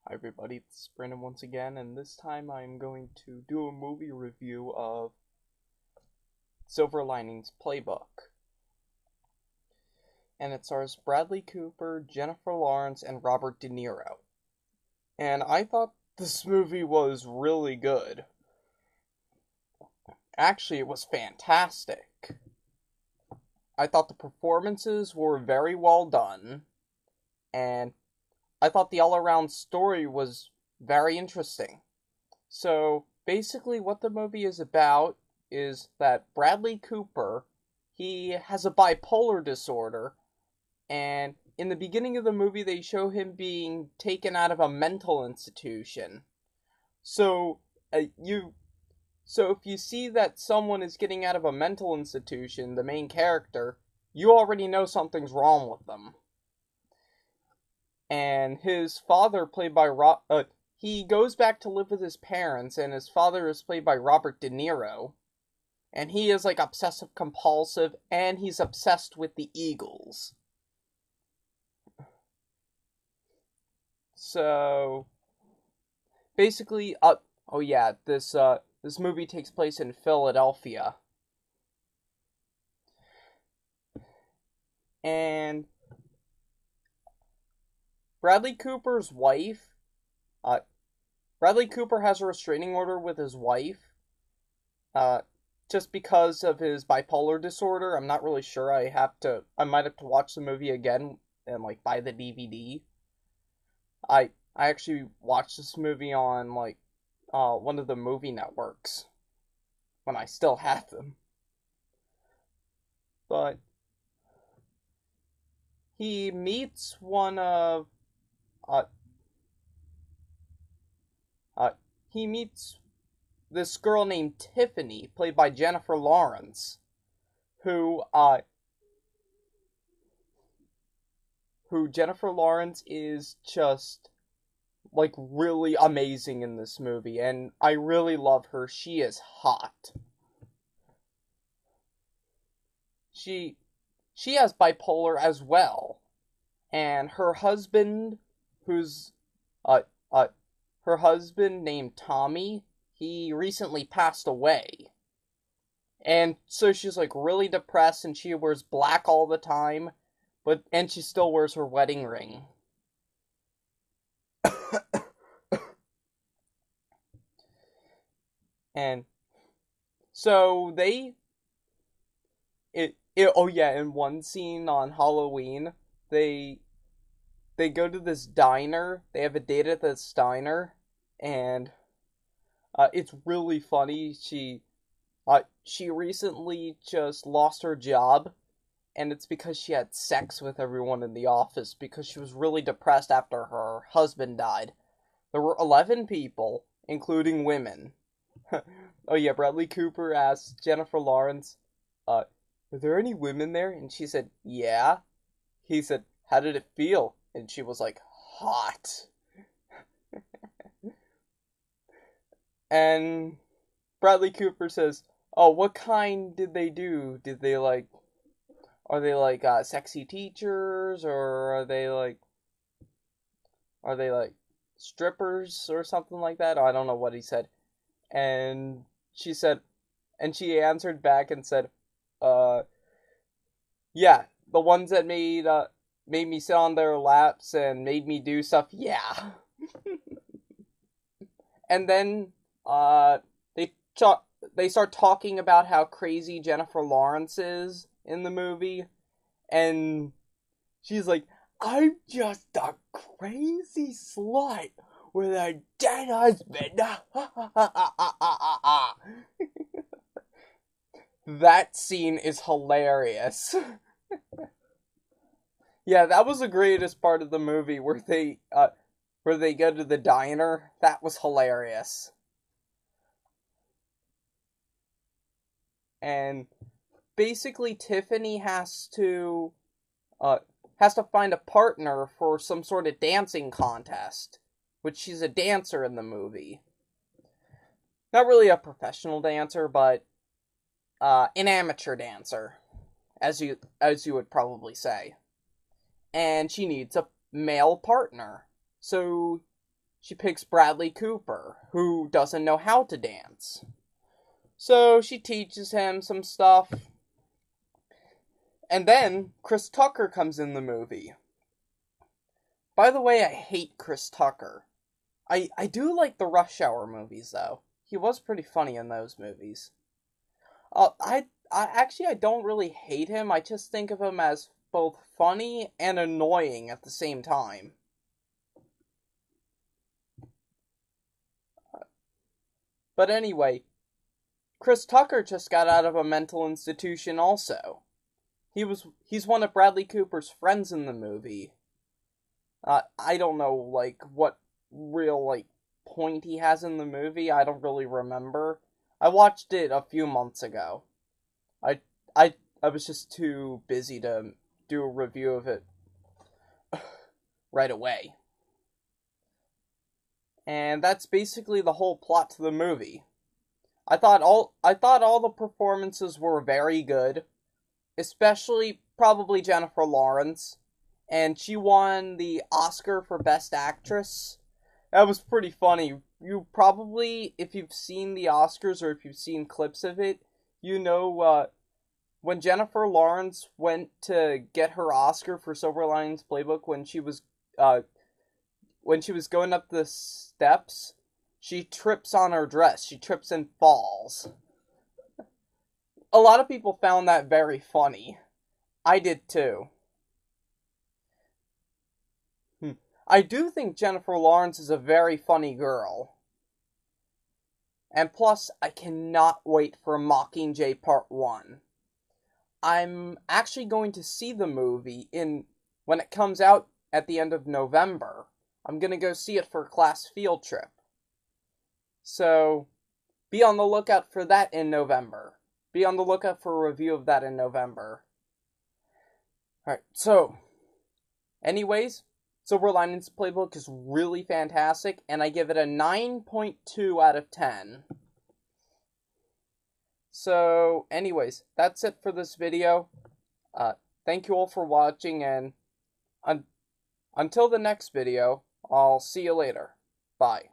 Hi everybody, it's Brandon once again, and this time I'm going to do a movie review of Silver Linings Playbook. And it stars Bradley Cooper, Jennifer Lawrence, and Robert De Niro. And I thought this movie was really good. Actually, it was fantastic. I thought the performances were very well done, and I thought the all-around story was very interesting. So, basically what the movie is about is that Bradley Cooper, he has a bipolar disorder, and in the beginning of the movie they show him being taken out of a mental institution. So, if you see that someone is getting out of a mental institution, the main character, you already know something's wrong with them. And his father, played by he goes back to live with his parents, and his father is played by Robert De Niro. And he is like obsessive compulsive, and he's obsessed with the Eagles. So basically, this movie takes place in Philadelphia. And Bradley Cooper's wife, Bradley Cooper has a restraining order with his wife, just because of his bipolar disorder. I'm not really sure. I might have to watch the movie again and like buy the DVD. I actually watched this movie on one of the movie networks when I still had them. But he meets one of uh, he meets this girl named Tiffany, played by Jennifer Lawrence, who Jennifer Lawrence is just like really amazing in this movie, and I really love her. She is hot. She has bipolar as well, and her husband, who's uh uh her husband named Tommy, he recently passed away. And so she's like really depressed, and she wears black all the time, and she still wears her wedding ring. And so in one scene on Halloween, they go to this diner. They have a date at this diner, and it's really funny. She recently just lost her job, and it's because she had sex with everyone in the office because she was really depressed after her husband died. There were 11 people, including women. Oh yeah, Bradley Cooper asked Jennifer Lawrence, were there any women there? And she said, yeah. He said, how did it feel? And she was like, hot. And Bradley Cooper says, oh, what kind did they do? Are they like sexy teachers, or are they like strippers or something like that? I don't know what he said. And she said, and she answered back and said, yeah, the ones that made me sit on their laps and made me do stuff, yeah. And then they they start talking about how crazy Jennifer Lawrence is in the movie, and she's like, I'm just a crazy slut with a dead husband. That scene is hilarious. Yeah, that was the greatest part of the movie where they go to the diner. That was hilarious. And basically Tiffany has to find a partner for some sort of dancing contest, which she's a dancer in the movie. Not really a professional dancer, but an amateur dancer, as you would probably say. And she needs a male partner. So she picks Bradley Cooper, who doesn't know how to dance. So she teaches him some stuff. And then Chris Tucker comes in the movie. By the way, I hate Chris Tucker. I do like the Rush Hour movies, though. He was pretty funny in those movies. I don't really hate him. I just think of him as both funny and annoying at the same time. But anyway, Chris Tucker just got out of a mental institution also. He's one of Bradley Cooper's friends in the movie. I don't know, like, what real, like, point he has in the movie. I don't really remember. I watched it a few months ago. I was just too busy to do a review of it right away. And that's basically the whole plot to the movie. I thought all the performances were very good, especially probably Jennifer Lawrence, and she won the Oscar for Best Actress. That was pretty funny. You probably, if you've seen the Oscars or if you've seen clips of it, you know when Jennifer Lawrence went to get her Oscar for Silver Linings Playbook when she was going up the steps, she trips on her dress. She trips and falls. A lot of people found that very funny. I did too. I do think Jennifer Lawrence is a very funny girl. And plus, I cannot wait for Mockingjay Part 1. I'm actually going to see the movie when it comes out at the end of November. I'm going to go see it for a class field trip. So, be on the lookout for that in November. Be on the lookout for a review of that in November. Alright, so, anyways, Silver Linings Playbook is really fantastic, and I give it a 9.2 out of 10. So, anyways, that's it for this video. Thank you all for watching, and until the next video, I'll see you later. Bye.